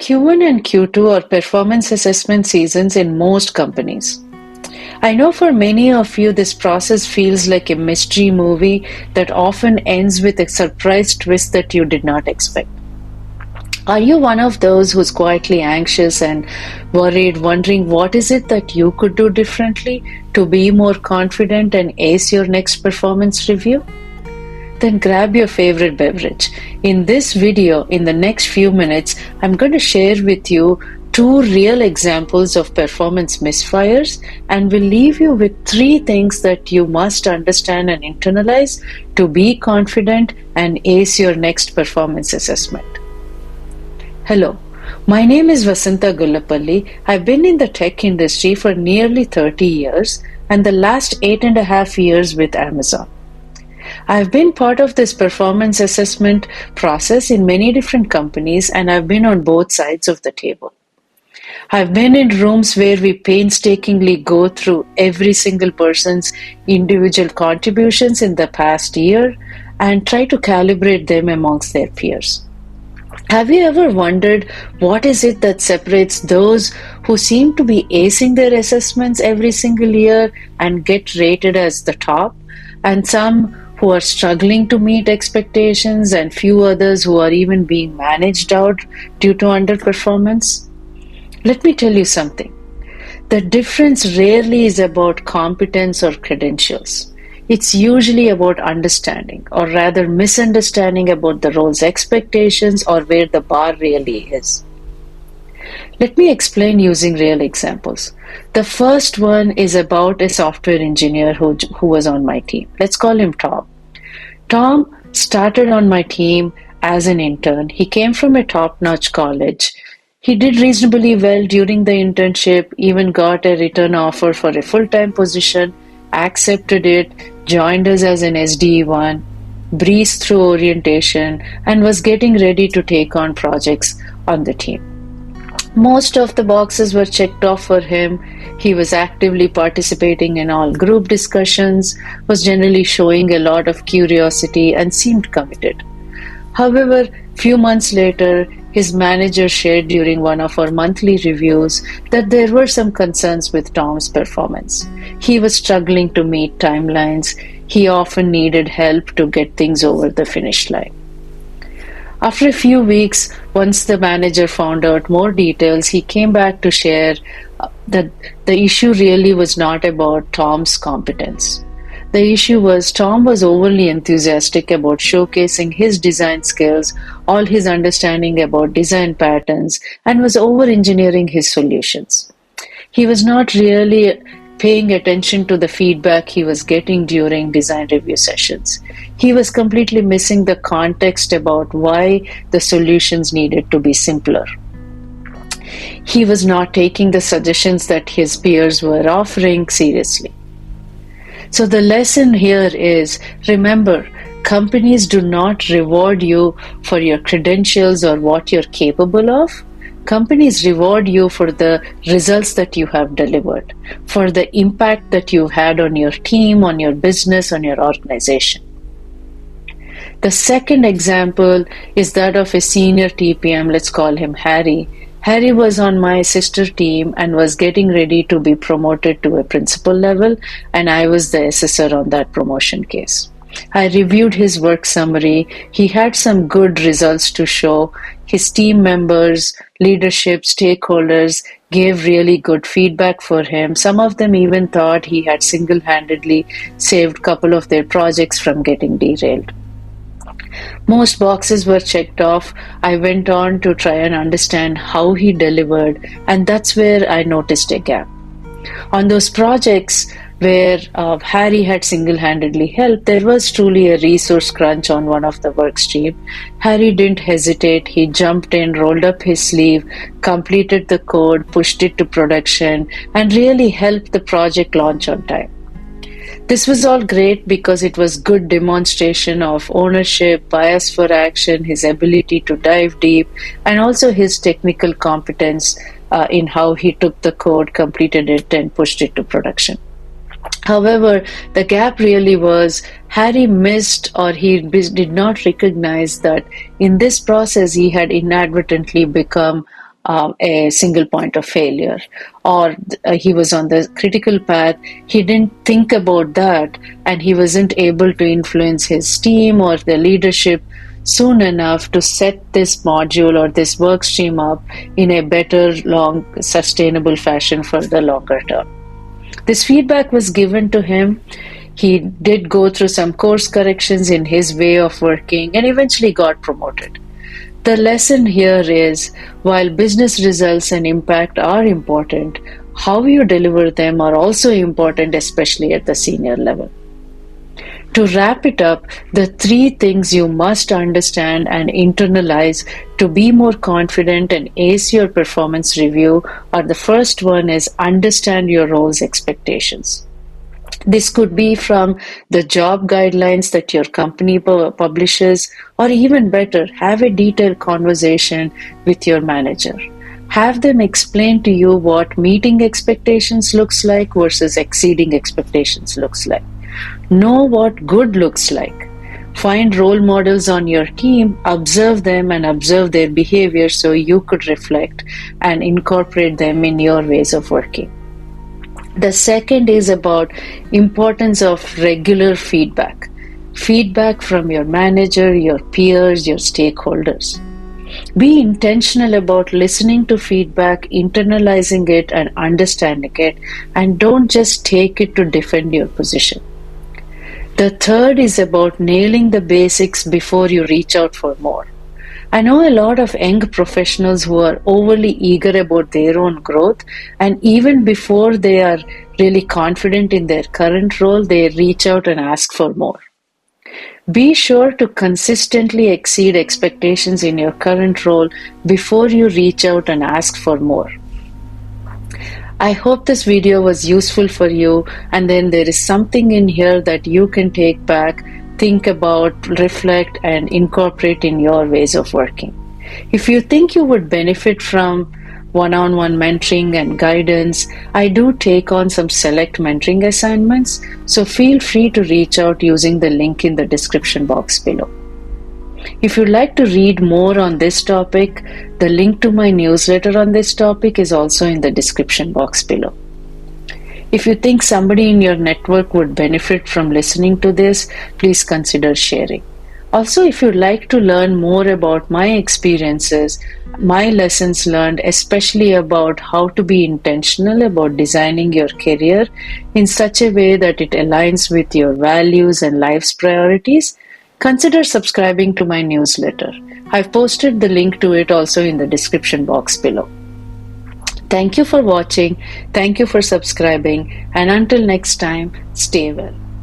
Q1 and Q2 are performance assessment seasons in most companies. I know for many of you, this process feels like a mystery movie that often ends with a surprise twist that you did not expect. Are you one of those who's quietly anxious and worried, wondering what is it that you could do differently to be more confident and ace your next performance review? Then grab your favorite beverage. In this video, in the next few minutes, I'm going to share with you two real examples of performance misfires and will leave you with three things that you must understand and internalize to be confident and ace your next performance assessment. Hello, my name is Vasantha Gullapalli. I've been in the tech industry for nearly 30 years and the last 8.5 years with Amazon. I've been part of this performance assessment process in many different companies and I've been on both sides of the table. I've been in rooms where we painstakingly go through every single person's individual contributions in the past year and try to calibrate them amongst their peers. Have you ever wondered what is it that separates those who seem to be acing their assessments every single year and get rated as the top, and some who are struggling to meet expectations and few others who are even being managed out due to underperformance? Let me tell you something. The difference rarely is about competence or credentials. It's usually about understanding, or rather misunderstanding about the role's expectations or where the bar really is. Let me explain using real examples. The first one is about a software engineer who was on my team. Let's call him Tom. Tom started on my team as an intern. He came from a top-notch college. He did reasonably well during the internship, even got a return offer for a full-time position, accepted it, joined us as an SDE1, breezed through orientation, and was getting ready to take on projects on the team. Most of the boxes were checked off for him. He was actively participating in all group discussions, was generally showing a lot of curiosity, and seemed committed. However, few months later, his manager shared during one of our monthly reviews that there were some concerns with Tom's performance. He was struggling to meet timelines. He often needed help to get things over the finish line. After a few weeks, once the manager found out more details, he came back to share that the issue really was not about Tom's competence. The issue was Tom was overly enthusiastic about showcasing his design skills, all his understanding about design patterns, and was over-engineering his solutions. He was not really paying attention to the feedback he was getting during design review sessions. He was completely missing the context about why the solutions needed to be simpler. He was not taking the suggestions that his peers were offering seriously. So the lesson here is, remember, companies do not reward you for your credentials or what you're capable of. Companies reward you for the results that you have delivered, for the impact that you had on your team, on your business, on your organization. The second example is that of a senior TPM, let's call him Harry. Harry was on my sister team and was getting ready to be promoted to a principal level, and I was the assessor on that promotion case. I reviewed his work summary. He had some good results to show. His team members, leadership, stakeholders gave really good feedback for him. Some of them even thought he had single-handedly saved a couple of their projects from getting derailed. Most boxes were checked off. I went on to try and understand how he delivered, and that's where I noticed a gap. On those projects where Harry had single-handedly helped, there was truly a resource crunch on one of the work stream. Harry didn't hesitate. He jumped in, rolled up his sleeve, completed the code, pushed it to production, and really helped the project launch on time. This was all great because it was good demonstration of ownership, bias for action, his ability to dive deep, and also his technical competence in how he took the code, completed it, and pushed it to production. However, the gap really was Harry missed, or he did not recognize that in this process he had inadvertently become a single point of failure, or he was on the critical path. He didn't think about that, and he wasn't able to influence his team or the leadership soon enough to set this module or this work stream up in a better, long, sustainable fashion for the longer term. This feedback was given to him. He did go through some course corrections in his way of working and eventually got promoted. The lesson here is, while business results and impact are important, how you deliver them are also important, especially at the senior level. To wrap it up, the three things you must understand and internalize to be more confident and ace your performance review are: the first one is understand your role's expectations. This could be from the job guidelines that your company publishes, or even better, have a detailed conversation with your manager. Have them explain to you what meeting expectations looks like versus exceeding expectations looks like. Know what good looks like. Find role models on your team, observe them and observe their behavior so you could reflect and incorporate them in your ways of working. The second is about importance of regular feedback. Feedback from your manager, your peers, your stakeholders. Be intentional about listening to feedback, internalizing it and understanding it, and don't just take it to defend your position. The third is about nailing the basics before you reach out for more. I know a lot of young professionals who are overly eager about their own growth, and even before they are really confident in their current role, they reach out and ask for more. Be sure to consistently exceed expectations in your current role before you reach out and ask for more. I hope this video was useful for you, and then there is something in here that you can take back, think about, reflect, and incorporate in your ways of working. If you think you would benefit from one-on-one mentoring and guidance, I do take on some select mentoring assignments, so feel free to reach out using the link in the description box below. If you'd like to read more on this topic, the link to my newsletter on this topic is also in the description box below. If you think somebody in your network would benefit from listening to this, please consider sharing. Also, if you'd like to learn more about my experiences, my lessons learned, especially about how to be intentional about designing your career in such a way that it aligns with your values and life's priorities, consider subscribing to my newsletter. I've posted the link to it also in the description box below. Thank you for watching, thank you for subscribing, and until next time, stay well.